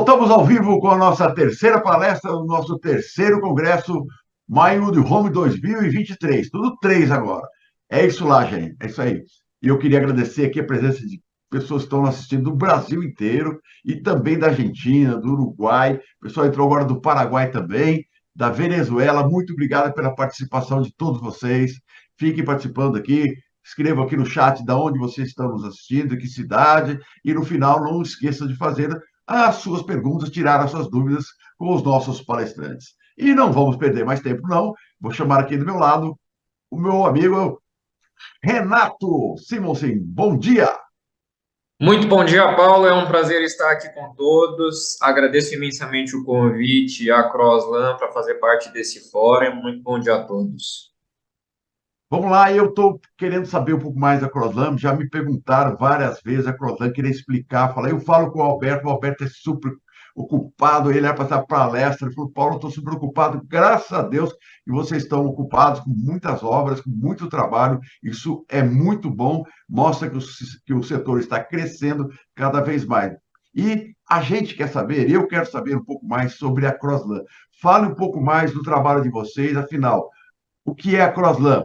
Voltamos ao vivo com a nossa terceira palestra, o nosso terceiro congresso Mindwood Home 2023. Tudo três agora. É isso lá, gente. É isso aí. E eu queria agradecer aqui a presença de pessoas que estão assistindo do Brasil inteiro e também da Argentina, do Uruguai. O pessoal entrou agora do Paraguai também, da Venezuela. Muito obrigado pela participação de todos vocês. Fiquem participando aqui. Escrevam aqui no chat de onde vocês estão nos assistindo, que cidade. E no final, não esqueça de fazer as suas perguntas, tirar as suas dúvidas com os nossos palestrantes. E não vamos perder mais tempo, não. Vou chamar aqui do meu lado o meu amigo Renato Simonsen. Bom dia! Muito bom dia, Paulo. É um prazer estar aqui com todos. Agradeço imensamente o convite à Crossland para fazer parte desse fórum. Muito bom dia a todos. Vamos lá, eu estou querendo saber um pouco mais da Crossland. Já me perguntaram várias vezes a Crossland, queria explicar. Falei, eu falo com o Alberto é super ocupado, ele ia passar palestra. Ele falou, Paulo, eu estou super ocupado. Graças a Deus que vocês estão ocupados com muitas obras, com muito trabalho. Isso é muito bom, mostra que o setor está crescendo cada vez mais. E a gente quer saber, eu quero saber um pouco mais sobre a Crossland. Fale um pouco mais do trabalho de vocês, afinal, o que é a Crossland?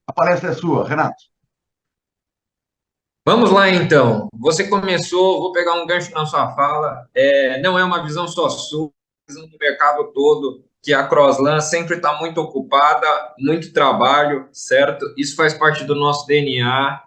A palestra é sua, Renato. Vamos lá, então. Você começou, vou pegar um gancho na sua fala. Não é uma visão só sua, é uma visão do mercado todo, que a Crossland sempre está muito ocupada, muito trabalho, certo? Isso faz parte do nosso DNA.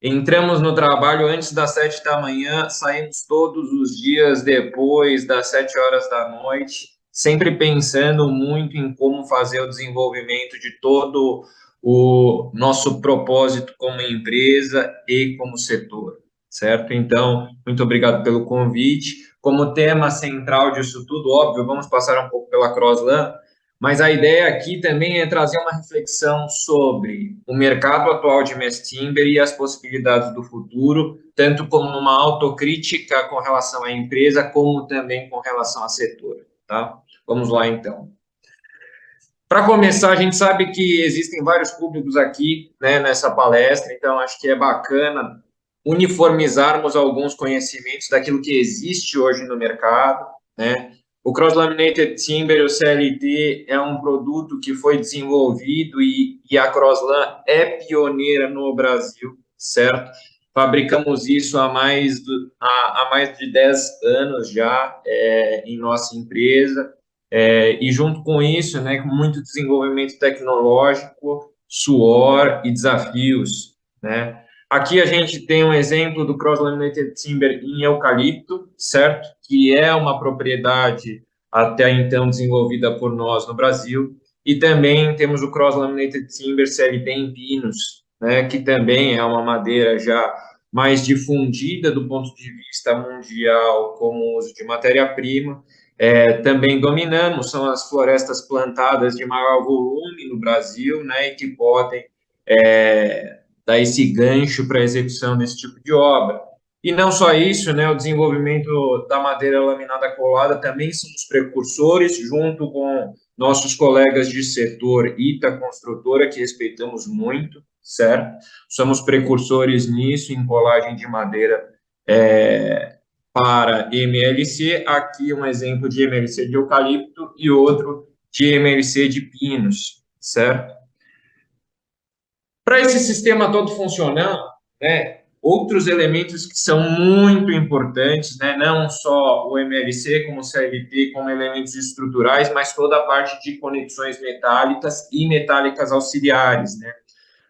Entramos no trabalho antes das 7 da manhã, saímos todos os dias depois das 7 horas da noite, sempre pensando muito em como fazer o desenvolvimento de todo o nosso propósito como empresa e como setor, certo? Então, muito obrigado pelo convite. Como tema central disso tudo, óbvio, vamos passar um pouco pela Crossland, mas a ideia aqui também é trazer uma reflexão sobre o mercado atual de mass timber e as possibilidades do futuro, tanto como uma autocrítica com relação à empresa, como também com relação ao setor, tá? Vamos lá, então. Para começar, a gente sabe que existem vários públicos aqui, né, nessa palestra, então acho que é bacana uniformizarmos alguns conhecimentos daquilo que existe hoje no mercado, né? O Cross-Laminated Timber, o CLT, é um produto que foi desenvolvido e a Crossland é pioneira no Brasil, certo? Fabricamos isso há mais de 10 anos já em nossa empresa. E junto com isso, né, com muito desenvolvimento tecnológico, suor e desafios, né? Aqui a gente tem um exemplo do Cross-Laminated Timber em eucalipto, certo? Que é uma propriedade até então desenvolvida por nós no Brasil. E também temos o Cross-Laminated Timber CLT em pinos, né? Que também é uma madeira já mais difundida do ponto de vista mundial como uso de matéria-prima. Também dominamos, são as florestas plantadas de maior volume no Brasil, né, e que podem dar esse gancho para a execução desse tipo de obra. E não só isso, né, o desenvolvimento da madeira laminada colada também somos precursores, junto com nossos colegas de setor ITA Construtora, que respeitamos muito, certo? Somos precursores nisso, em colagem de madeira para MLC, aqui um exemplo de MLC de eucalipto e outro de MLC de pinos, certo? Para esse sistema todo funcionando, né, outros elementos que são muito importantes, né, não só o MLC, como o CLT, como elementos estruturais, mas toda a parte de conexões metálicas e metálicas auxiliares, né?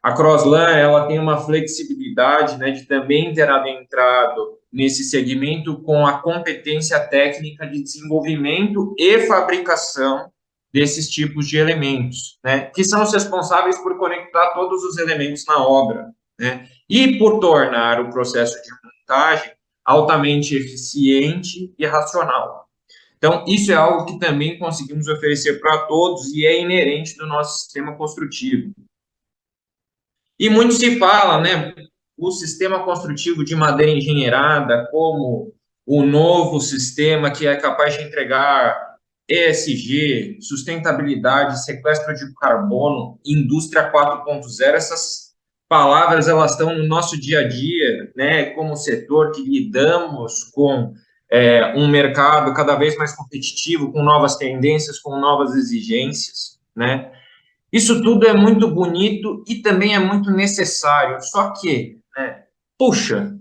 A Crossland, ela tem uma flexibilidade, né, de também ter adentrado nesse segmento com a competência técnica de desenvolvimento e fabricação desses tipos de elementos, né, que são os responsáveis por conectar todos os elementos na obra, né, e por tornar o processo de montagem altamente eficiente e racional. Então, isso é algo que também conseguimos oferecer para todos e é inerente do nosso sistema construtivo. E muito se fala, né, o sistema construtivo de madeira engenheirada como o novo sistema que é capaz de entregar ESG, sustentabilidade, sequestro de carbono, indústria 4.0, essas palavras elas estão no nosso dia a dia, né, como setor que lidamos com um mercado cada vez mais competitivo, com novas tendências, com novas exigências, né? Isso tudo é muito bonito e também é muito necessário, só que, né, puxa,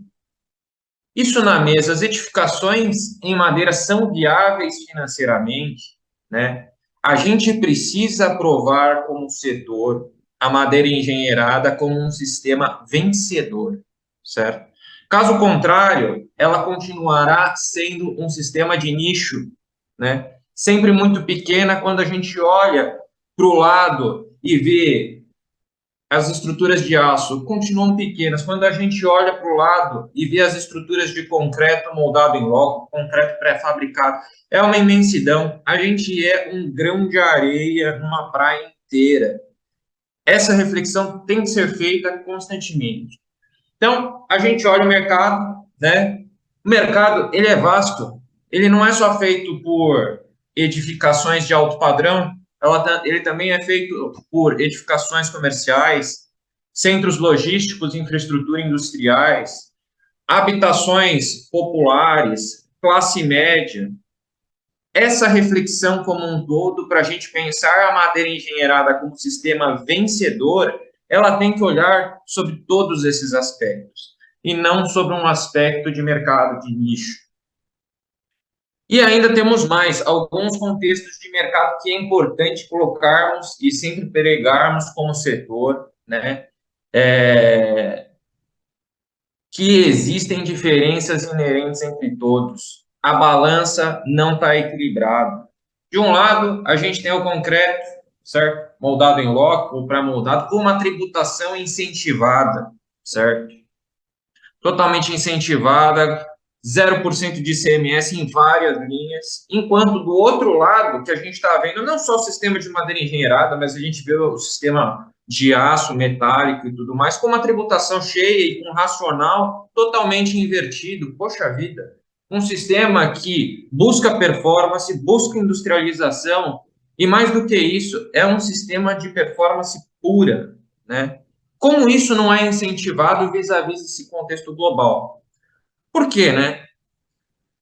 isso na mesa, as edificações em madeira são viáveis financeiramente, né? A gente precisa aprovar como setor a madeira engenheirada como um sistema vencedor, certo? Caso contrário, ela continuará sendo um sistema de nicho, né? Sempre muito pequena quando a gente olha para o lado e vê as estruturas de aço continuam pequenas. Quando a gente olha para o lado e vê as estruturas de concreto moldado em loco, concreto pré-fabricado, é uma imensidão. A gente é um grão de areia numa praia inteira. Essa reflexão tem que ser feita constantemente. Então, a gente olha o mercado, né? O mercado, ele é vasto. Ele não é só feito por edificações de alto padrão, ele também é feito por edificações comerciais, centros logísticos, infraestrutura industriais, habitações populares, classe média. Essa reflexão como um todo, para a gente pensar a madeira engenheirada como sistema vencedor, ela tem que olhar sobre todos esses aspectos, e não sobre um aspecto de mercado de nicho. E ainda temos mais alguns contextos de mercado que é importante colocarmos e sempre pregarmos como setor, né? Que existem diferenças inerentes entre todos. A balança não está equilibrada. De um lado, a gente tem o concreto, certo? Moldado em loco ou pré-moldado, com uma tributação incentivada, certo? Totalmente incentivada, 0% de ICMS em várias linhas, enquanto do outro lado, que a gente está vendo, não só o sistema de madeira engenheirada, mas a gente vê o sistema de aço metálico e tudo mais, com uma tributação cheia e com um racional totalmente invertido. Poxa vida, um sistema que busca performance, busca industrialização, e mais do que isso, é um sistema de performance pura, né? Como isso não é incentivado vis-à-vis esse contexto global? Por quê, né?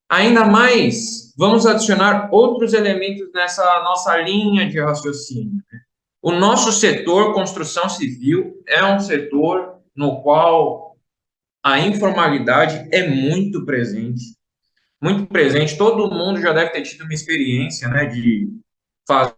Ainda mais, vamos adicionar outros elementos nessa nossa linha de raciocínio. O nosso setor construção civil é um setor no qual a informalidade é muito presente. Muito presente. Todo mundo já deve ter tido uma experiência, né, de fazer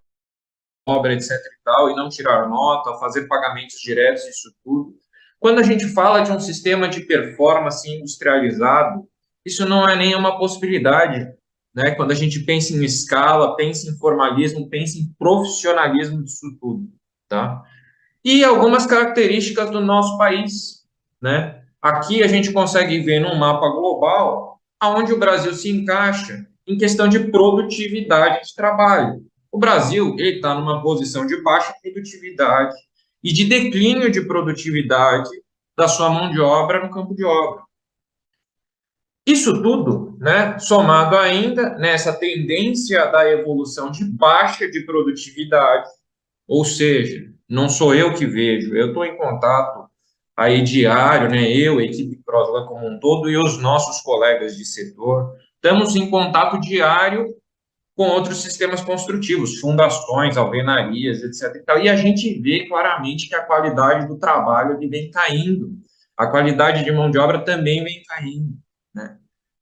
obra, etc e tal, e não tirar nota, fazer pagamentos diretos, isso tudo. Quando a gente fala de um sistema de performance industrializado, isso não é nenhuma possibilidade, né? Quando a gente pensa em escala, pensa em formalismo, pensa em profissionalismo disso tudo, tá? E algumas características do nosso país, né? Aqui a gente consegue ver num mapa global aonde o Brasil se encaixa em questão de produtividade de trabalho. O Brasil está numa posição de baixa produtividade e de declínio de produtividade da sua mão de obra no campo de obra. Isso tudo, né, somado ainda nessa tendência da evolução de baixa de produtividade, ou seja, não sou eu que vejo, eu estou em contato aí diário, né, eu, a equipe Croslan como um todo e os nossos colegas de setor, estamos em contato diário com outros sistemas construtivos, fundações, alvenarias, etc. E tal, e a gente vê claramente que a qualidade do trabalho vem caindo, a qualidade de mão de obra também vem caindo, né?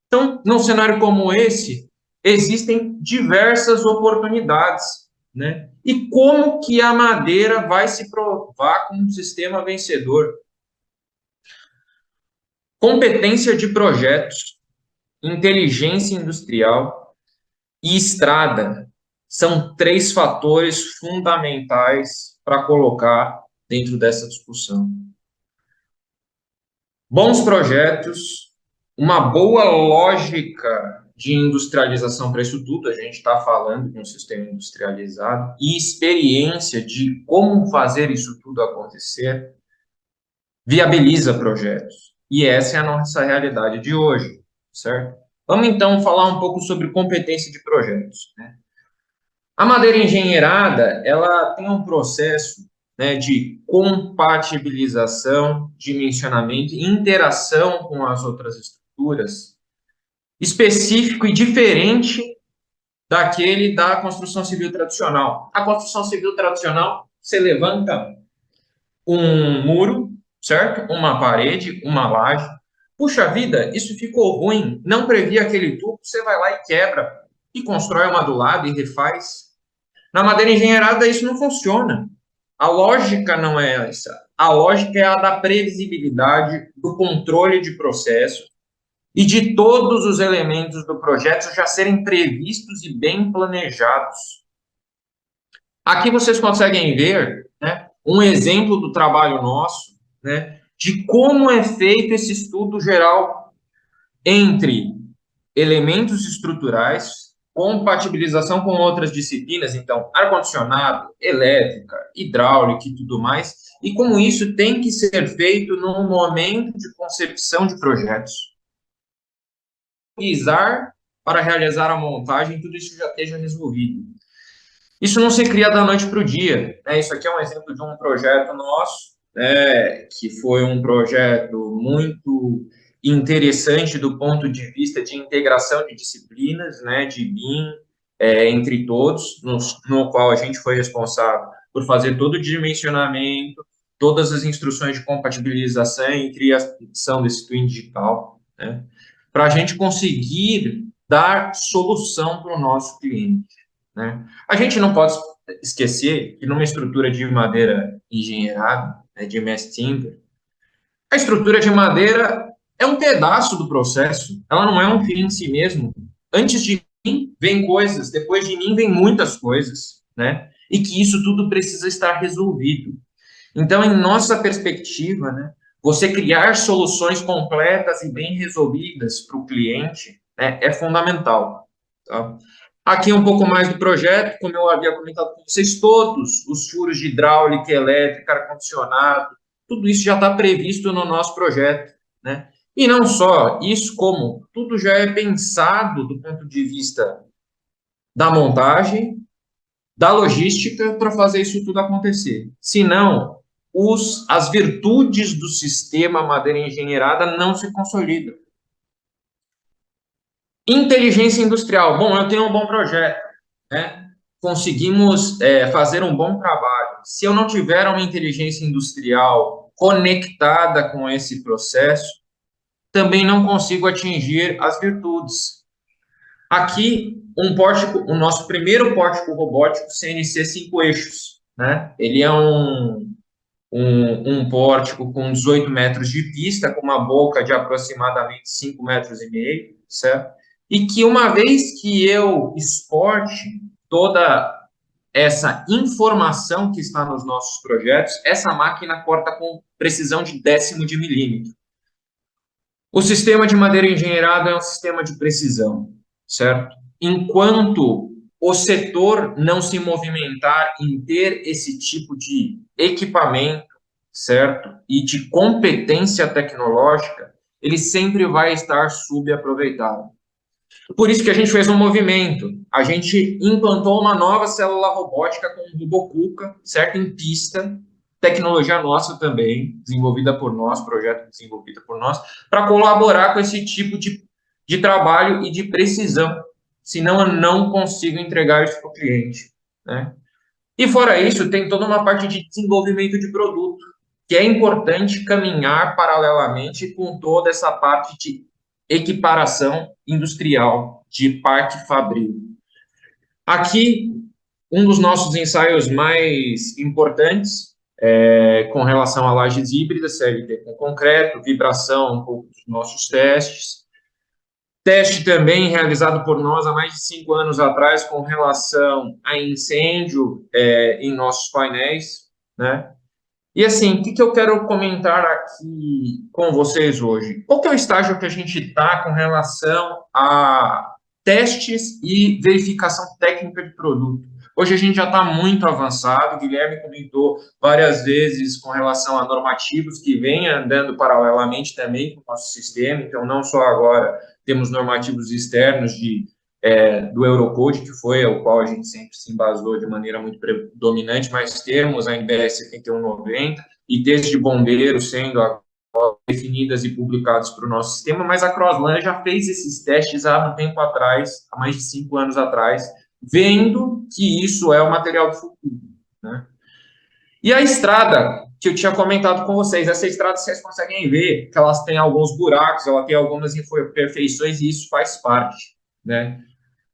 Então, num cenário como esse, existem diversas oportunidades, né? E como que a madeira vai se provar como um sistema vencedor? Competência de projetos, inteligência industrial e estrada são três fatores fundamentais para colocar dentro dessa discussão. Bons projetos, uma boa lógica de industrialização para isso tudo, a gente está falando de um sistema industrializado, e experiência de como fazer isso tudo acontecer, viabiliza projetos. E essa é a nossa realidade de hoje, certo? Vamos então falar um pouco sobre competência de projetos, né? A madeira engenheirada, ela tem um processo, né, de compatibilização, dimensionamento, interação com as outras estruturas, específico e diferente daquele da construção civil tradicional. A construção civil tradicional, você levanta um muro, certo? Uma parede, uma laje. Puxa vida, isso ficou ruim, não previa aquele tubo, você vai lá e quebra, e constrói uma do lado e refaz. Na madeira engenheirada, isso não funciona. A lógica não é essa. A lógica é a da previsibilidade, do controle de processo e de todos os elementos do projeto já serem previstos e bem planejados. Aqui vocês conseguem ver, né, um exemplo do trabalho nosso, né, de como é feito esse estudo geral entre elementos estruturais, compatibilização com outras disciplinas, então, ar-condicionado, elétrica, hidráulica e tudo mais, e como isso tem que ser feito no momento de concepção de projetos. Para realizar a montagem, tudo isso já esteja resolvido. Isso não se cria da noite para o dia, né? Isso aqui é um exemplo de um projeto nosso, né, que foi um projeto muito interessante do ponto de vista de integração de disciplinas, né, de BIM, entre todos, no qual a gente foi responsável por fazer todo o dimensionamento, todas as instruções de compatibilização e criação desse twin digital, né, para a gente conseguir dar solução para o nosso cliente, né. A gente não pode esquecer que numa estrutura de madeira engenheirada, né, de mass timber, a estrutura de madeira é um pedaço do processo, ela não é um fim em si mesmo. Antes de mim vem coisas, depois de mim vem muitas coisas, né? E que isso tudo precisa estar resolvido. Então, em nossa perspectiva, né, você criar soluções completas e bem resolvidas para o cliente, né, é fundamental. Tá? Aqui um pouco mais do projeto, como eu havia comentado com vocês, todos os furos de hidráulica, elétrica, ar-condicionado, tudo isso já está previsto no nosso projeto, né? E não só isso, como tudo já é pensado do ponto de vista da montagem, da logística para fazer isso tudo acontecer. Senão, as virtudes do sistema madeira engenheirada não se consolidam. Inteligência industrial. Bom, eu tenho um bom projeto, né? Conseguimos fazer um bom trabalho. Se eu não tiver uma inteligência industrial conectada com esse processo, também não consigo atingir as virtudes. Aqui, o nosso primeiro pórtico robótico CNC 5 eixos, né? Ele é um pórtico com 18 metros de pista, com uma boca de aproximadamente 5 metros e meio, certo? E que uma vez que eu exporte toda essa informação que está nos nossos projetos, essa máquina corta com precisão de décimo de milímetro. O sistema de madeira engenheirada é um sistema de precisão, certo? Enquanto o setor não se movimentar em ter esse tipo de equipamento, certo? E de competência tecnológica, ele sempre vai estar subaproveitado. Por isso que a gente fez um movimento. A gente implantou uma nova célula robótica com o RoboCuca, certo? Em pista, tecnologia nossa também, desenvolvida por nós, projeto desenvolvido por nós, para colaborar com esse tipo de trabalho e de precisão. Senão eu não consigo entregar isso para o cliente, né? E fora isso, tem toda uma parte de desenvolvimento de produto, que é importante caminhar paralelamente com toda essa parte de equiparação industrial, de parque fabril. Aqui, um dos nossos ensaios mais importantes com relação a lajes híbridas, CLT com concreto, vibração, um pouco dos nossos testes. Teste também realizado por nós há mais de 5 anos atrás com relação a incêndio em nossos painéis, né? E assim, o que eu quero comentar aqui com vocês hoje? Qual que é o estágio que a gente está com relação a testes e verificação técnica de produto? Hoje a gente já está muito avançado, o Guilherme comentou várias vezes com relação a normativos que vêm andando paralelamente também com o nosso sistema, então não só agora temos normativos externos do Eurocode, que foi o qual a gente sempre se embasou de maneira muito predominante, mas temos a NBR 7190 e desde bombeiro sendo definidas e publicadas para o nosso sistema, mas a Croslan já fez esses testes há um tempo atrás, há mais de 5 anos atrás, vendo que isso é o material do futuro, né? E a estrada, que eu tinha comentado com vocês, essa estrada vocês conseguem ver que elas têm alguns buracos, ela tem algumas imperfeições e isso faz parte, né?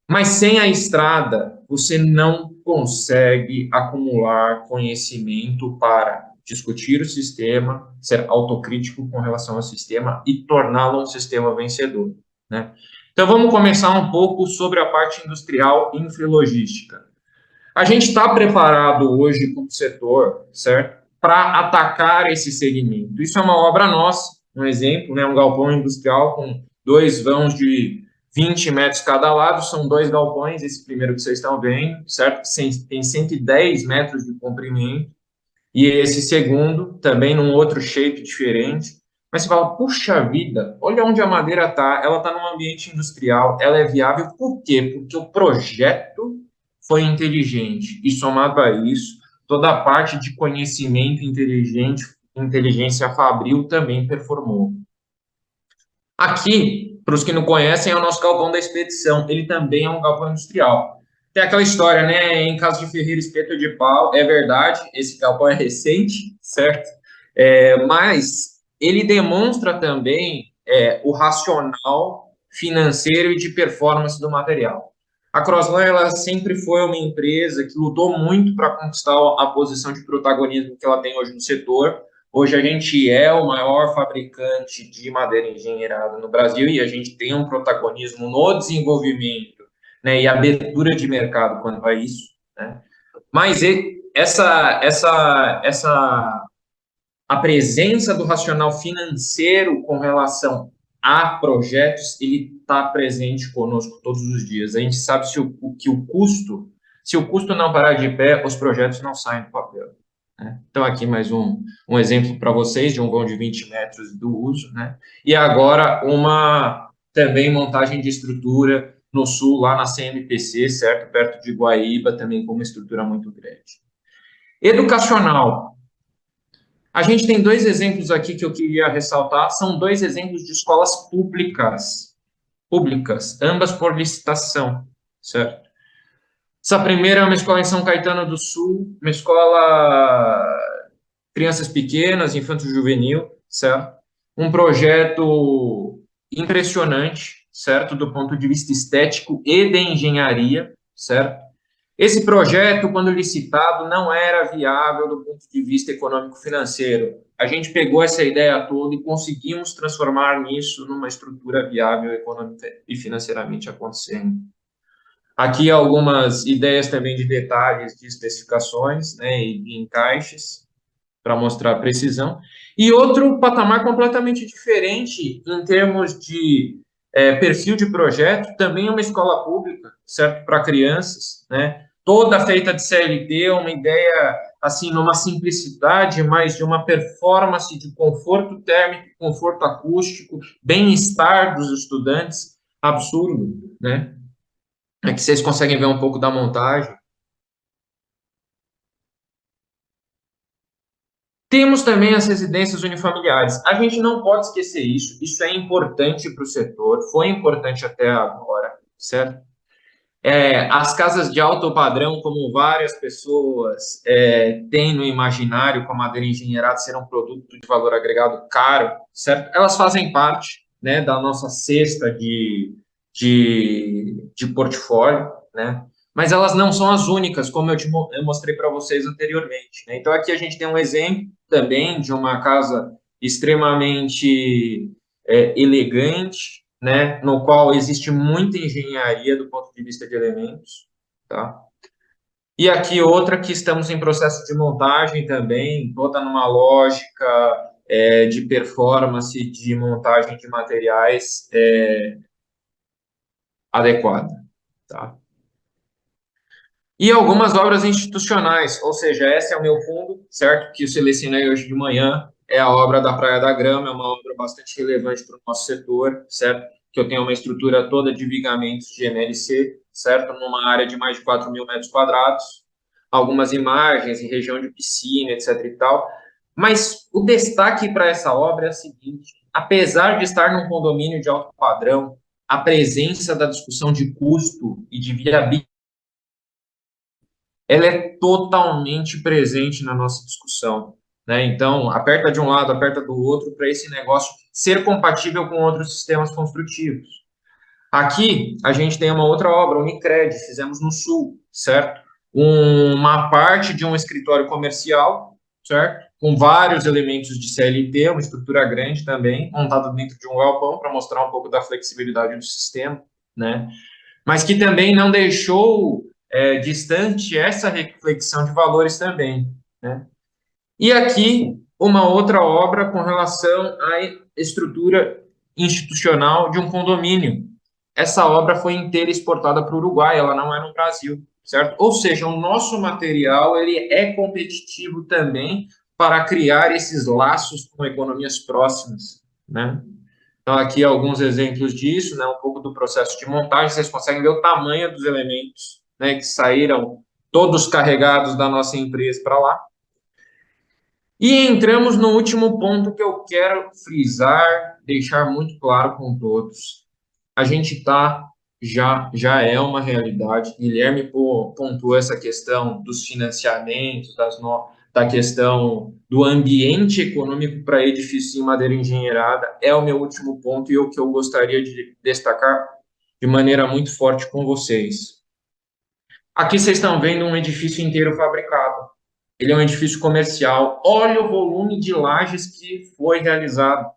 Mas sem a estrada, você não consegue acumular conhecimento para discutir o sistema, ser autocrítico com relação ao sistema e torná-lo um sistema vencedor, né? Então, vamos começar um pouco sobre a parte industrial e infralogística. A gente está preparado hoje como setor, certo? Para atacar esse segmento. Isso é uma obra nossa, um exemplo, né? Um galpão industrial com 2 vãos de 20 metros cada lado, são 2 galpões, esse primeiro que vocês estão vendo, certo? Tem 110 metros de comprimento, e esse segundo, também num outro shape diferente. Mas você fala, puxa vida, olha onde a madeira está, ela está num ambiente industrial, ela é viável, por quê? Porque o projeto foi inteligente, e somado a isso, toda a parte de conhecimento inteligente, inteligência fabril também performou. Aqui, para os que não conhecem, é o nosso galpão da expedição. Ele também é um galpão industrial. Tem aquela história, né? Em caso de ferreiro espeto de pau, é verdade, esse galpão é recente, certo? Mas ele demonstra também o racional financeiro e de performance do material. A Croslan, ela sempre foi uma empresa que lutou muito para conquistar a posição de protagonismo que ela tem hoje no setor. Hoje a gente é o maior fabricante de madeira engenheirada no Brasil e a gente tem um protagonismo no desenvolvimento, né, e abertura de mercado quanto a isso, né? Mas a presença do racional financeiro com relação a projetos, ele está presente conosco todos os dias. A gente sabe se o custo não parar de pé, os projetos não saem do papel, né? Então, aqui mais um exemplo para vocês de um vão de 20 metros do uso, né? E agora uma também montagem de estrutura no sul, lá na CMPC, certo? Perto de Guaíba, também com uma estrutura muito grande. Educacional. A gente tem 2 exemplos aqui que eu queria ressaltar, são 2 exemplos de escolas públicas, ambas por licitação, certo? Essa primeira é uma escola em São Caetano do Sul, uma escola crianças pequenas, infanto-juvenil, certo? Um projeto impressionante, certo? Do ponto de vista estético e de engenharia, certo? Esse projeto, quando licitado, não era viável do ponto de vista econômico-financeiro. A gente pegou essa ideia toda e conseguimos transformar nisso numa estrutura viável econômica e financeiramente acontecendo. Aqui algumas ideias também de detalhes de especificações, né, e de encaixes, para mostrar a precisão. E outro patamar completamente diferente em termos de perfil de projeto, também uma escola pública, certo, para crianças, né, toda feita de CLT, uma ideia, assim, numa simplicidade, mas de uma performance de conforto térmico, conforto acústico, bem-estar dos estudantes, absurdo, né? Aqui vocês conseguem ver um pouco da montagem. Temos também as residências unifamiliares. A gente não pode esquecer isso. Isso é importante para o setor, foi importante até agora, certo? As casas de alto padrão, como várias pessoas têm no imaginário, com a madeira engenheirada ser um produto de valor agregado caro, certo? Elas fazem parte, né, da nossa cesta de portfólio, né? Mas elas não são as únicas, como eu mostrei para vocês anteriormente, né? Então, aqui a gente tem um exemplo também de uma casa extremamente elegante, né, no qual existe muita engenharia do ponto de vista de elementos, tá? E aqui outra que estamos em processo de montagem também, toda numa lógica de performance, de montagem de materiais adequada, tá? E algumas obras institucionais, ou seja, esse é o meu fundo, certo? Que eu selecionei hoje de manhã, é a obra da Praia da Grama, é uma obra bastante relevante para o nosso setor, certo? Que eu tenho uma estrutura toda de vigamentos de MLC, certo? Numa área de mais de 4.000 metros quadrados, algumas imagens em região de piscina, etc e tal. Mas o destaque para essa obra é o seguinte: apesar de estar num condomínio de alto padrão, a presença da discussão de custo e de viabilidade, ela é totalmente presente na nossa discussão, né? Então, aperta de um lado, aperta do outro, para esse negócio ser compatível com outros sistemas construtivos. Aqui, a gente tem uma outra obra, Unicred, fizemos no Sul, certo? Uma parte de um escritório comercial, certo? Com vários elementos de CLT, uma estrutura grande também, montada dentro de um galpão, para mostrar um pouco da flexibilidade do sistema, né? Mas que também não deixou distante essa reflexão de valores também, né? E aqui, uma outra obra com relação à estrutura institucional de um condomínio. Essa obra foi inteira exportada para o Uruguai, ela não é no Brasil, certo? Ou seja, o nosso material ele é competitivo também para criar esses laços com economias próximas, né? Então, aqui alguns exemplos disso, né? Um pouco do processo de montagem, vocês conseguem ver o tamanho dos elementos, né? Que saíram todos carregados da nossa empresa para lá. E entramos no último ponto que eu quero frisar, deixar muito claro com todos. A gente está, já é uma realidade. Guilherme pontuou essa questão dos financiamentos, da questão do ambiente econômico para edifícios em madeira engenheirada. É o meu último ponto e o que eu gostaria de destacar de maneira muito forte com vocês. Aqui vocês estão vendo um edifício inteiro fabricado. Ele é um edifício comercial. Olha o volume de lajes que foi realizado.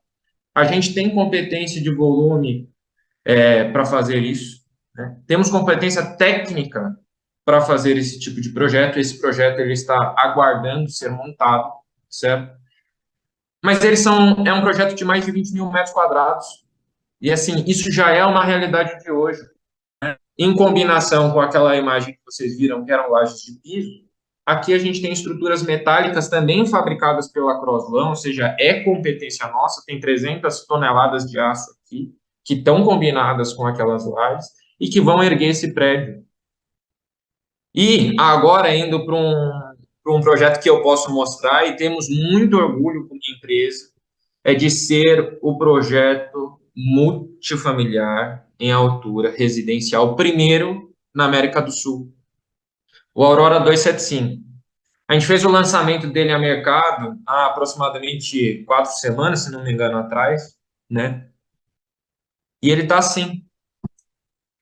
A gente tem competência de volume para fazer isso, né? Temos competência técnica para fazer esse tipo de projeto. Esse projeto ele está aguardando ser montado, certo? Mas é um projeto de mais de 20 mil metros quadrados. E, assim, isso já é uma realidade de hoje. Em combinação com aquela imagem que vocês viram, que eram lajes de piso, aqui a gente tem estruturas metálicas também fabricadas pela Croslan, ou seja, é competência nossa, tem 300 toneladas de aço aqui, que estão combinadas com aquelas lajes e que vão erguer esse prédio. E agora, indo para um projeto que eu posso mostrar, e temos muito orgulho como empresa, é de ser o projeto multifamiliar em altura residencial primeiro na América do Sul, o Aurora 275. A gente fez o lançamento dele a mercado há aproximadamente 4 semanas, se não me engano, atrás, né? E ele está assim.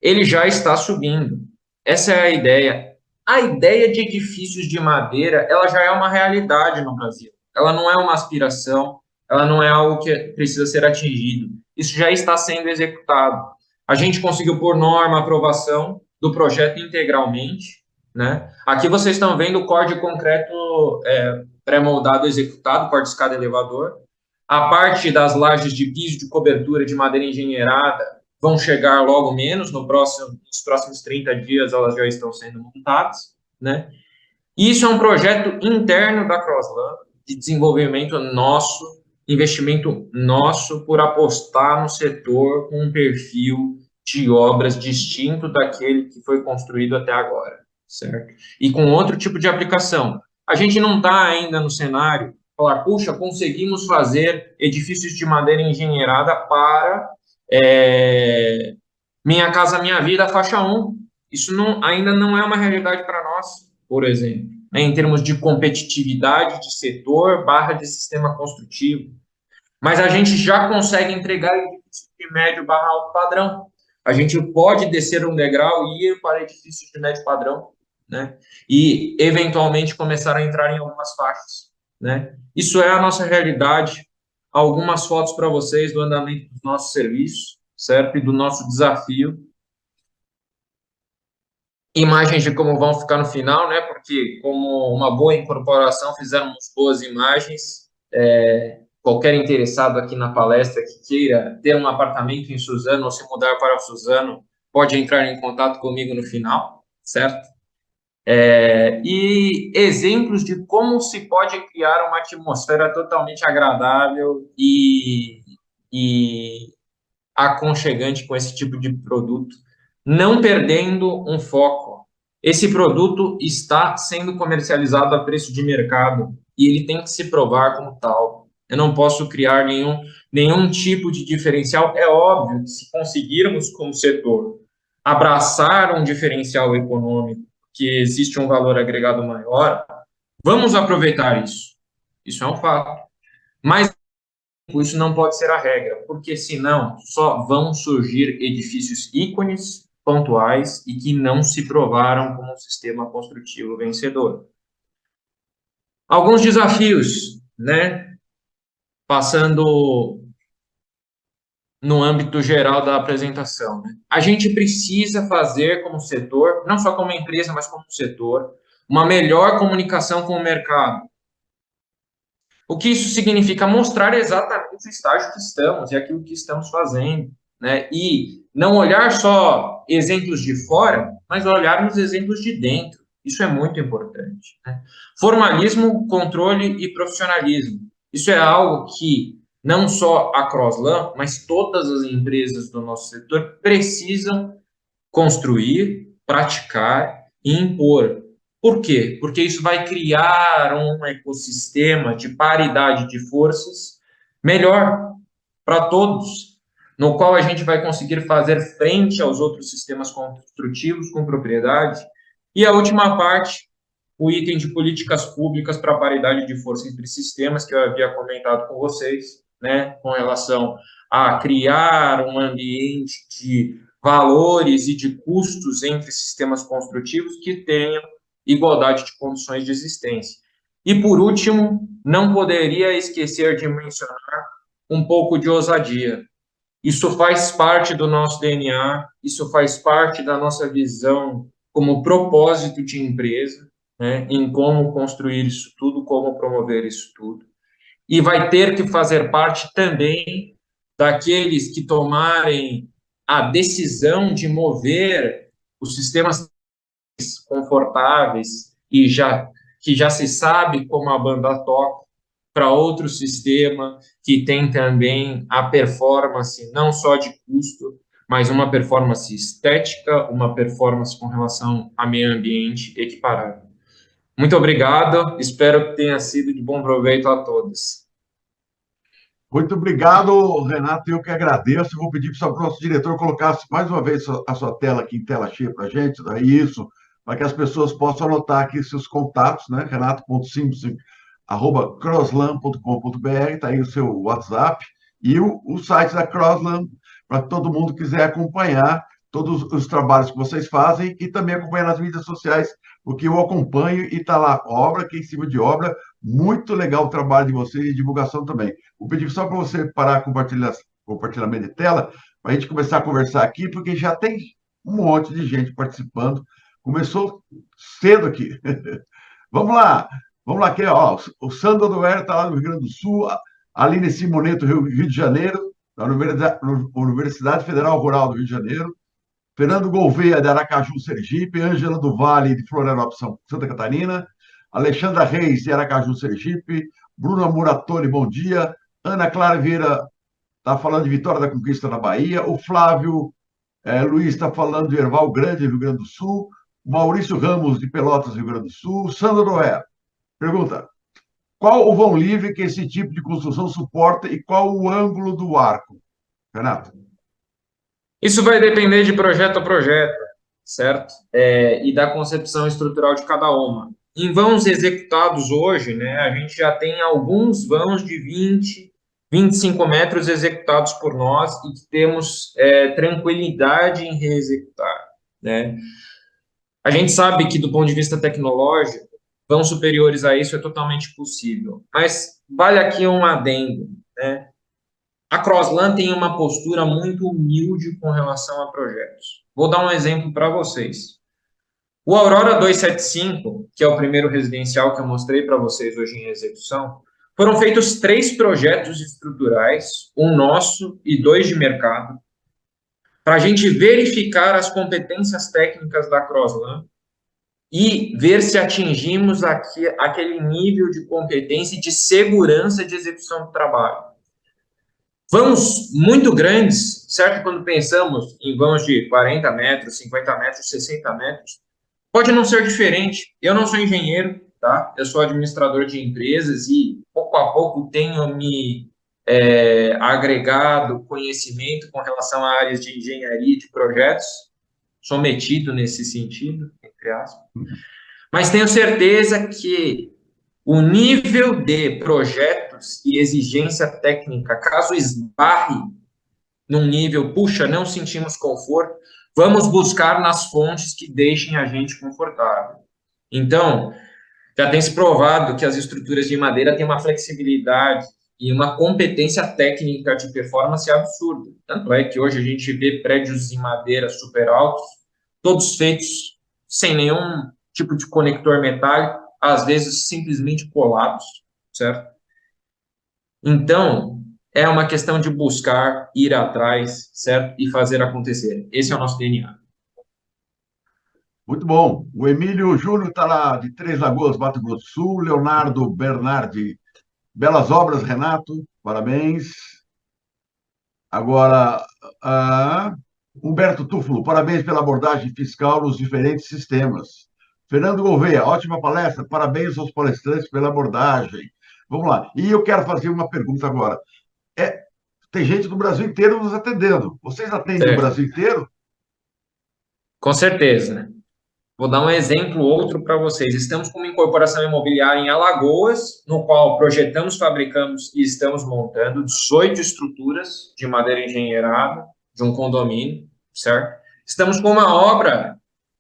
Ele já está subindo. Essa é a ideia. A ideia de edifícios de madeira, ela já é uma realidade no Brasil. Ela não é uma aspiração, ela não é algo que precisa ser atingido. Isso já está sendo executado. A gente conseguiu, por norma, a aprovação do projeto integralmente, né? Aqui vocês estão vendo o core de concreto pré-moldado executado, core de escada elevador. A parte das lajes de piso de cobertura de madeira engenheirada vão chegar logo menos, nos próximos 30 dias elas já estão sendo montadas, né? Isso é um projeto interno da Croslan, de desenvolvimento nosso, investimento nosso por apostar no setor com um perfil de obras distinto daquele que foi construído até agora, certo? E com outro tipo de aplicação. A gente não está ainda no cenário falar, puxa, conseguimos fazer edifícios de madeira engenheirada para Minha Casa Minha Vida, faixa 1. Isso ainda não é uma realidade para nós, por exemplo, né, em termos de competitividade de setor barra de sistema construtivo. Mas a gente já consegue entregar edifícios de médio barra alto padrão. A gente pode descer um degrau e ir para edifícios de médio padrão, né? E, eventualmente, começar a entrar em algumas faixas, né? Isso é a nossa realidade. Algumas fotos para vocês do andamento dos nossos serviços, certo? E do nosso desafio. Imagens de como vão ficar no final, né? Porque, como uma boa incorporação, fizemos boas imagens. Qualquer interessado aqui na palestra que queira ter um apartamento em Suzano ou se mudar para Suzano, pode entrar em contato comigo no final, certo? E exemplos de como se pode criar uma atmosfera totalmente agradável e aconchegante com esse tipo de produto, não perdendo um foco. Esse produto está sendo comercializado a preço de mercado. e ele tem que se provar como tal. Eu não posso criar nenhum tipo de diferencial. É óbvio que se conseguirmos, como setor, abraçar um diferencial econômico, que existe um valor agregado maior, vamos aproveitar isso. Isso é um fato. Mas isso não pode ser a regra, porque senão só vão surgir edifícios ícones pontuais e que não se provaram como um sistema construtivo vencedor. Alguns desafios, né? Passando no âmbito geral da apresentação, né? A gente precisa fazer como setor, não só como empresa, mas como setor, uma melhor comunicação com o mercado. O que isso significa? Mostrar exatamente o estágio que estamos e aquilo que estamos fazendo, né? E não olhar só exemplos de fora, mas olhar nos exemplos de dentro. Isso é muito importante, né? Formalismo, controle e profissionalismo. Isso é algo que não só a Croslan, mas todas as empresas do nosso setor precisam construir, praticar e impor. Por quê? Porque isso vai criar um ecossistema de paridade de forças melhor para todos, no qual a gente vai conseguir fazer frente aos outros sistemas construtivos com propriedade. E a última parte, o item de políticas públicas para a paridade de força entre sistemas, que eu havia comentado com vocês, né, com relação a criar um ambiente de valores e de custos entre sistemas construtivos que tenham igualdade de condições de existência. E, por último, não poderia esquecer de mencionar um pouco de ousadia. Isso faz parte do nosso DNA, isso faz parte da nossa visão como propósito de empresa, né, em como construir isso tudo, como promover isso tudo. E vai ter que fazer parte também daqueles que tomarem a decisão de mover os sistemas confortáveis e que já se sabe como a banda toca para outro sistema que tem também a performance não só de custo, mas uma performance estética, uma performance com relação a meio ambiente equiparável. Muito obrigado, espero que tenha sido de bom proveito a todos. Muito obrigado, Renato. Eu que agradeço. Vou pedir para o nosso diretor colocar mais uma vez a sua tela aqui em tela cheia para a gente. Daí isso, para que as pessoas possam anotar aqui seus contatos, né? renato.simpson@crossland.com.br, está aí o seu WhatsApp e o site da Crossland, para todo mundo que quiser acompanhar todos os trabalhos que vocês fazem e também acompanhar nas mídias sociais, porque eu acompanho e está lá obra, aqui em cima de obra. Muito legal o trabalho de vocês e divulgação também. Vou pedir só para você parar com o compartilhamento de tela, para a gente começar a conversar aqui, porque já tem um monte de gente participando. Começou cedo aqui. Vamos lá, aqui, ó, o Sandro Adoer está lá no Rio Grande do Sul, a Aline Simoneto, Rio de Janeiro, da Universidade Federal Rural do Rio de Janeiro, Fernando Gouveia, de Aracaju, Sergipe, Ângela do Vale, de Florianópolis, Santa Catarina, Alexandra Reis, de Aracaju, Sergipe, Bruna Muratoni, bom dia, Ana Clara Vieira está falando de Vitória da Conquista na Bahia, o Flávio Luiz está falando de Erval Grande, Rio Grande do Sul, Maurício Ramos, de Pelotas, Rio Grande do Sul, Sandro Noé, pergunta, qual o vão livre que esse tipo de construção suporta e qual o ângulo do arco? Renato. Isso vai depender de projeto a projeto, certo? E da concepção estrutural de cada uma. Em vãos executados hoje, né, a gente já tem alguns vãos de 20, 25 metros executados por nós e que temos tranquilidade em reexecutar, né? A gente sabe que, do ponto de vista tecnológico, vãos superiores a isso é totalmente possível. Mas vale aqui um adendo, né? A Crossland tem uma postura muito humilde com relação a projetos. Vou dar um exemplo para vocês. O Aurora 275, que é o primeiro residencial que eu mostrei para vocês hoje em execução, foram feitos 3 projetos estruturais, um nosso e 2 de mercado, para a gente verificar as competências técnicas da Crossland e ver se atingimos aquele nível de competência e de segurança de execução do trabalho. Vãos muito grandes, certo? Quando pensamos em vãos de 40 metros, 50 metros, 60 metros, pode não ser diferente. Eu não sou engenheiro, tá? Eu sou administrador de empresas e, pouco a pouco, tenho me agregado conhecimento com relação a áreas de engenharia e de projetos, sou metido nesse sentido, entre aspas, mas tenho certeza que o nível de projetos e exigência técnica, caso esbarre num nível, puxa, não sentimos conforto, vamos buscar nas fontes que deixem a gente confortável. Então, já tem se provado que as estruturas de madeira têm uma flexibilidade e uma competência técnica de performance absurda. Tanto é que hoje a gente vê prédios em madeira super altos, todos feitos sem nenhum tipo de conector metálico, às vezes simplesmente colados, certo? Então, é uma questão de buscar, ir atrás, certo? E fazer acontecer. Esse é o nosso DNA. Muito bom. O Emílio Júnior está lá de Três Lagoas, Mato Grosso do Sul. Leonardo Bernardi, belas obras, Renato, parabéns. Agora, Humberto Túfolo, parabéns pela abordagem fiscal nos diferentes sistemas. Fernando Gouveia, ótima palestra, parabéns aos palestrantes pela abordagem. Vamos lá. E eu quero fazer uma pergunta agora. Tem gente do Brasil inteiro nos atendendo. Vocês atendem o Certo. Brasil inteiro? Com certeza, né? Vou dar um exemplo outro para vocês. Estamos com uma incorporação imobiliária em Alagoas, no qual projetamos, fabricamos e estamos montando 18 estruturas de madeira engenheirada de um condomínio, certo? Estamos com uma obra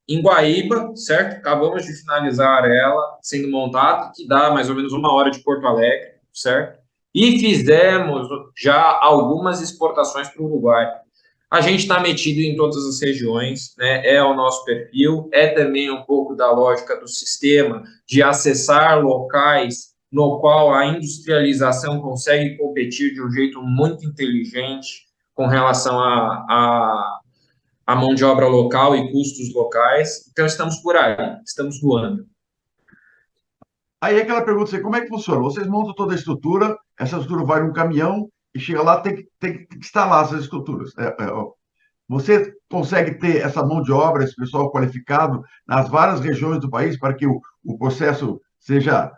em Guaíba, certo? Acabamos de finalizar ela, sendo montada, que dá mais ou menos 1 hora de Porto Alegre, certo? E fizemos já algumas exportações para o Uruguai. A gente está metido em todas as regiões, né? É o nosso perfil, é também um pouco da lógica do sistema de acessar locais no qual a industrialização consegue competir de um jeito muito inteligente com relação à mão de obra local e custos locais. Então, estamos por aí, estamos voando. Aí é aquela pergunta assim, como é que funciona? Vocês montam toda a estrutura, essa estrutura vai num caminhão e chega lá, tem que instalar essas estruturas. Você consegue ter essa mão de obra, esse pessoal qualificado nas várias regiões do país para que o processo seja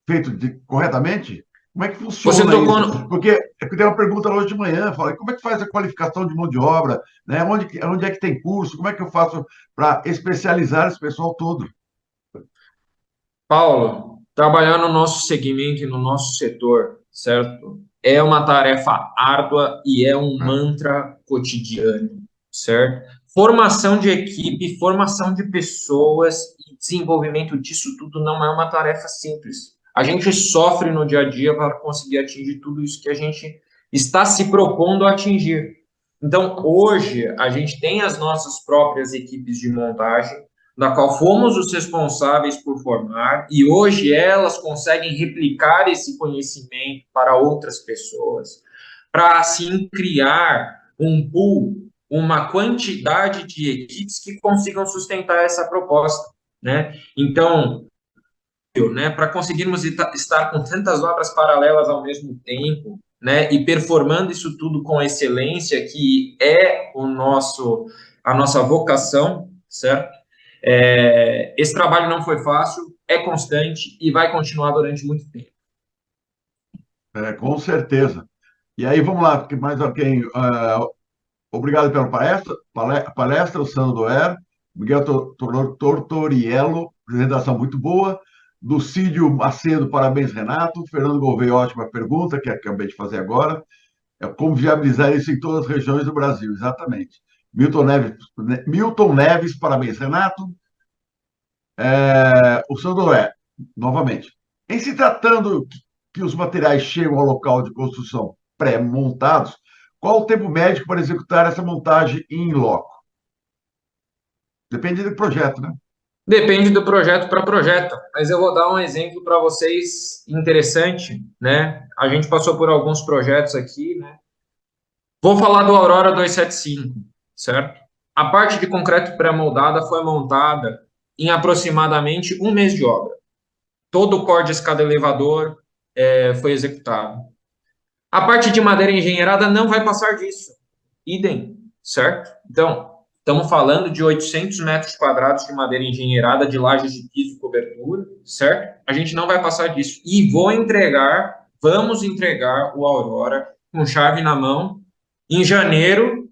feito corretamente? Como é que Você funciona tocou isso? no, Porque tem uma pergunta lá hoje de manhã, fala, como é que faz a qualificação de mão de obra? Né? Onde é que tem curso? Como é que eu faço para especializar esse pessoal todo? Paulo, trabalhar no nosso segmento e no nosso setor, certo? É uma tarefa árdua e é um Né? mantra cotidiano, certo? Formação de equipe, formação de pessoas e desenvolvimento disso tudo não é uma tarefa simples. A gente sofre no dia a dia para conseguir atingir tudo isso que a gente está se propondo a atingir. Então, hoje, a gente tem as nossas próprias equipes de montagem, da qual fomos os responsáveis por formar, e hoje elas conseguem replicar esse conhecimento para outras pessoas, para assim criar um pool, uma quantidade de equipes que consigam sustentar essa proposta, né? Então, né, para conseguirmos estar com tantas obras paralelas ao mesmo tempo, né, e performando isso tudo com excelência, que é a nossa vocação, certo? Esse trabalho não foi fácil, é constante e vai continuar durante muito tempo. Com certeza. E aí, vamos lá, porque mais alguém. Obrigado pela palestra, o Sandro Doer, Miguel Tortoriello, apresentação muito boa. Lucídio Macedo, parabéns, Renato. Fernando Gouveia, ótima pergunta, que acabei de fazer agora. Como viabilizar isso em todas as regiões do Brasil, exatamente. Milton Neves, parabéns, Renato. O Sandro Doer, novamente. Em se tratando que os materiais chegam ao local de construção pré-montados, qual o tempo médio para executar essa montagem em loco? Depende do projeto, né? Depende do projeto para projeto, mas eu vou dar um exemplo para vocês interessante, né? A gente passou por alguns projetos aqui, né? Vou falar do Aurora 275, certo? A parte de concreto pré-moldada foi montada em aproximadamente 1 mês de obra. Todo o core de escada elevador foi executado. A parte de madeira engenheirada não vai passar disso. Idem, certo? Então, Estamos falando de 800 metros quadrados de madeira engenheirada, de lajes de piso e cobertura, certo? A gente não vai passar disso. E vamos entregar o Aurora com chave na mão em janeiro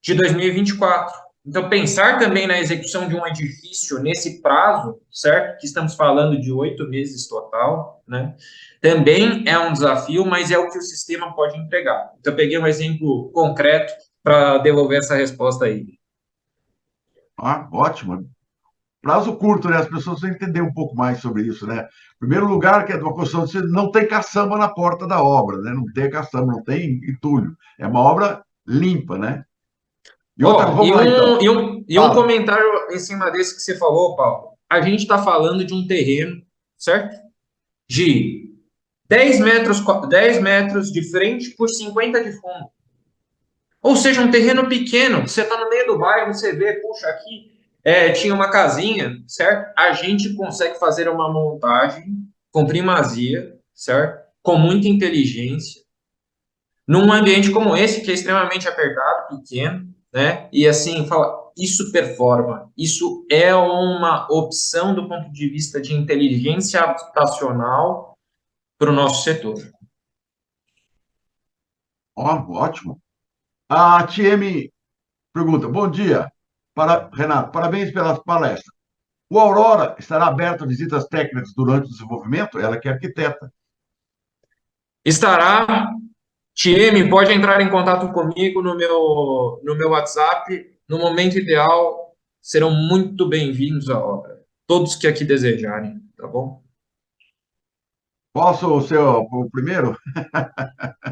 de 2024. Então, pensar também na execução de um edifício nesse prazo, certo? Que estamos falando de 8 meses total, né? Também é um desafio, mas é o que o sistema pode entregar. Então, eu peguei um exemplo concreto para devolver essa resposta aí. Ah, ótimo. Prazo curto, né? As pessoas precisam entender um pouco mais sobre isso, né? Em primeiro lugar, que é de uma construção, você não tem caçamba na porta da obra, né? Não tem caçamba, não tem entulho. É uma obra limpa, né? E outra, Ó, vamos lá então. e um Fala. comentário em cima desse que você falou, Paulo. A gente está falando de um terreno, certo? De 10 metros de frente por 50 de fundo. Ou seja, um terreno pequeno. Você está no meio do bairro, você vê, puxa, aqui tinha uma casinha, certo? A gente consegue fazer uma montagem com primazia, certo? Com muita inteligência, num ambiente como esse, que é extremamente apertado, pequeno, né? E assim, fala, isso performa. Isso é uma opção do ponto de vista de inteligência habitacional para o nosso setor. Ó, ótimo. A TM pergunta: bom dia, Renato, parabéns pela palestra. O Aurora estará aberto a visitas técnicas durante o desenvolvimento? Ela que é arquiteta. Estará, TM, pode entrar em contato comigo no meu WhatsApp. No momento ideal, serão muito bem-vindos à obra. Todos que aqui desejarem, tá bom? Posso ser o primeiro?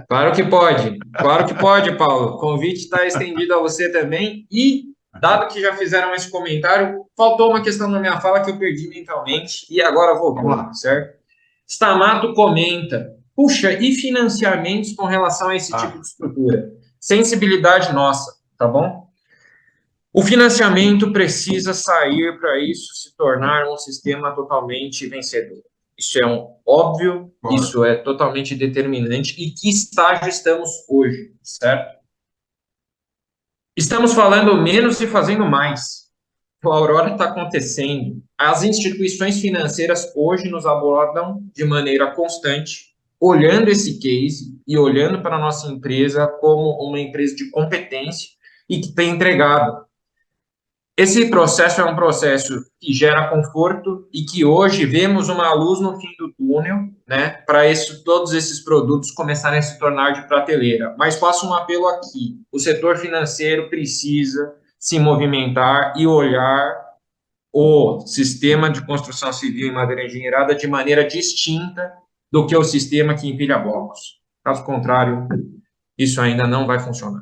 Claro que pode, Paulo. O convite está estendido a você também. E, dado que já fizeram esse comentário, faltou uma questão na minha fala que eu perdi mentalmente e agora Vamos voltou, lá. certo? Stamato comenta: puxa, e financiamentos com relação a esse tipo Ah, de estrutura? Sensibilidade nossa, tá bom? O financiamento precisa sair para isso se tornar um sistema totalmente vencedor. Isso é um óbvio, concordo. isso é totalmente determinante. E que estágio estamos hoje, certo? Estamos falando menos e fazendo mais. O Aurora está acontecendo. As instituições financeiras hoje nos abordam de maneira constante, olhando esse case e olhando para a nossa empresa como uma empresa de competência e que tem entregado. Esse processo é um processo que gera conforto e que hoje vemos uma luz no fim do túnel, né, para todos esses produtos começarem a se tornar de prateleira. Mas faço um apelo aqui: o setor financeiro precisa se movimentar e olhar o sistema de construção civil em madeira engenheirada de maneira distinta do que o sistema que empilha blocos. Caso contrário, isso ainda não vai funcionar.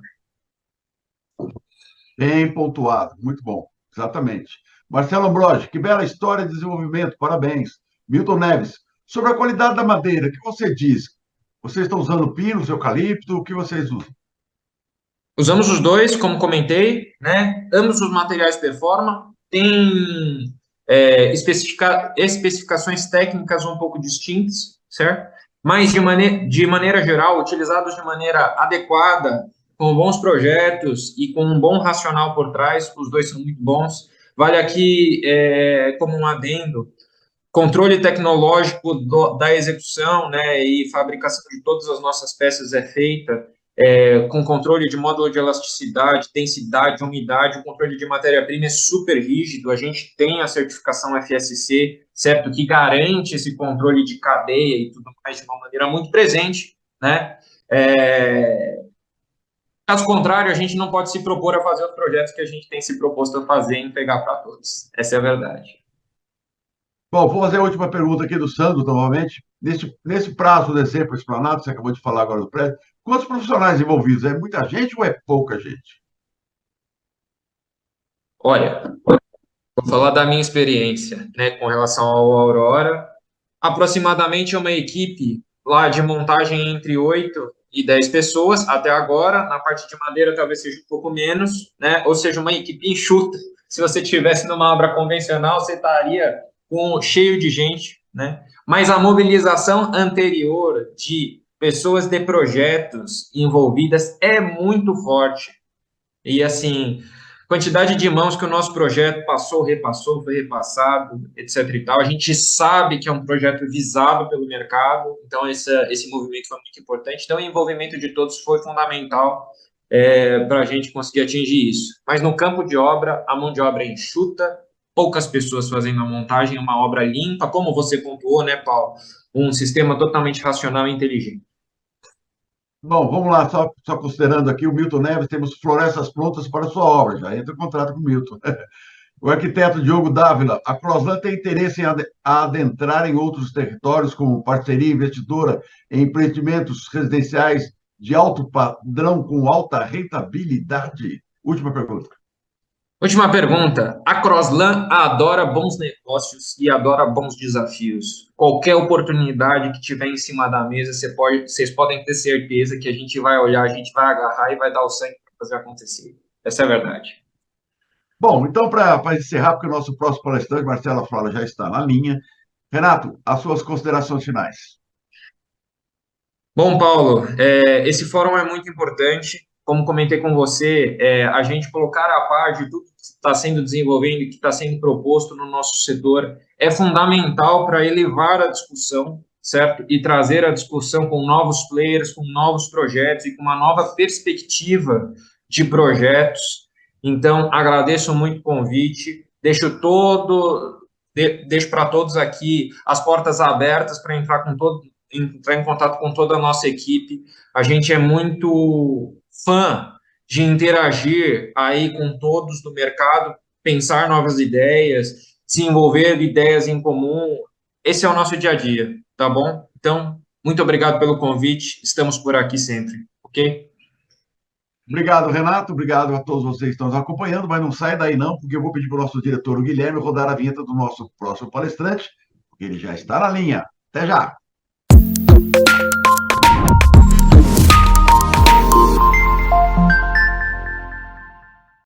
Bem pontuado, muito bom, exatamente. Marcelo Ambrogi, que bela história de desenvolvimento, parabéns. Milton Neves, sobre a qualidade da madeira, o que você diz? Vocês estão usando pinos, eucalipto, o que vocês usam? Usamos os dois, como comentei, né? Ambos os materiais performam, tem especificações técnicas um pouco distintas, certo? Mas, de maneira geral, utilizados de maneira adequada, com bons projetos e com um bom racional por trás, os dois são muito bons. Vale aqui, como um adendo, controle tecnológico da execução, né, e fabricação de todas as nossas peças é feita com controle de módulo de elasticidade, densidade, umidade, o controle de matéria-prima é super rígido, a gente tem a certificação FSC, certo, que garante esse controle de cadeia e tudo mais de uma maneira muito presente, né, caso contrário, a gente não pode se propor a fazer os projetos que a gente tem se proposto a fazer e entregar para todos, essa é a verdade. Bom, vou fazer a última pergunta aqui do Sandro, novamente. Nesse prazo desse para Esplanado, você acabou de falar agora do prédio, quantos profissionais envolvidos? É muita gente ou é pouca gente? Olha, vou falar da minha experiência, né, com relação ao Aurora. Aproximadamente uma equipe lá de montagem entre 8 e 10 pessoas até agora. Na parte de madeira talvez seja um pouco menos, né? Ou seja, uma equipe enxuta. Se você tivesse numa obra convencional, você estaria cheio de gente, né? Mas a mobilização anterior de pessoas de projetos envolvidas é muito forte. E assim, quantidade de mãos que o nosso projeto passou, repassou, foi repassado, etc. e tal. A gente sabe que é um projeto visado pelo mercado, então esse movimento foi muito importante. Então, o envolvimento de todos foi fundamental para a gente conseguir atingir isso. Mas no campo de obra, a mão de obra é enxuta, poucas pessoas fazendo a montagem, uma obra limpa, como você pontuou, né, Paulo? Um sistema totalmente racional e inteligente. Bom, vamos lá, só considerando aqui o Milton Neves, temos florestas prontas para sua obra, já entra em contrato com o Milton. O arquiteto Diogo Dávila, a Croslan tem interesse em adentrar em outros territórios, como parceria investidora em empreendimentos residenciais de alto padrão com alta rentabilidade? Última pergunta. Última pergunta. A Croslan adora bons negócios e adora bons desafios. Qualquer oportunidade que tiver em cima da mesa, vocês podem ter certeza que a gente vai olhar, a gente vai agarrar e vai dar o sangue para fazer acontecer. Essa é a verdade. Bom, então, para encerrar, porque o nosso próximo palestrante, Marcela Flora, já está na linha. Renato, as suas considerações finais. Bom, Paulo, esse fórum é muito importante. Como comentei com você, a gente colocar a par de tudo que está sendo desenvolvido e que está sendo proposto no nosso setor é fundamental para elevar a discussão, certo? E trazer a discussão com novos players, com novos projetos e com uma nova perspectiva de projetos. Então, agradeço muito o convite, deixo para todos aqui as portas abertas para entrar em contato com toda a nossa equipe. A gente é muito fã de interagir aí com todos do mercado, pensar novas ideias, desenvolver ideias em comum. Esse é o nosso dia a dia, tá bom? Então, muito obrigado pelo convite. Estamos por aqui sempre, ok? Obrigado, Renato. Obrigado a todos vocês que estão nos acompanhando, mas não sai daí não, porque eu vou pedir para o nosso diretor, o Guilherme, rodar a vinheta do nosso próximo palestrante, porque ele já está na linha. Até já!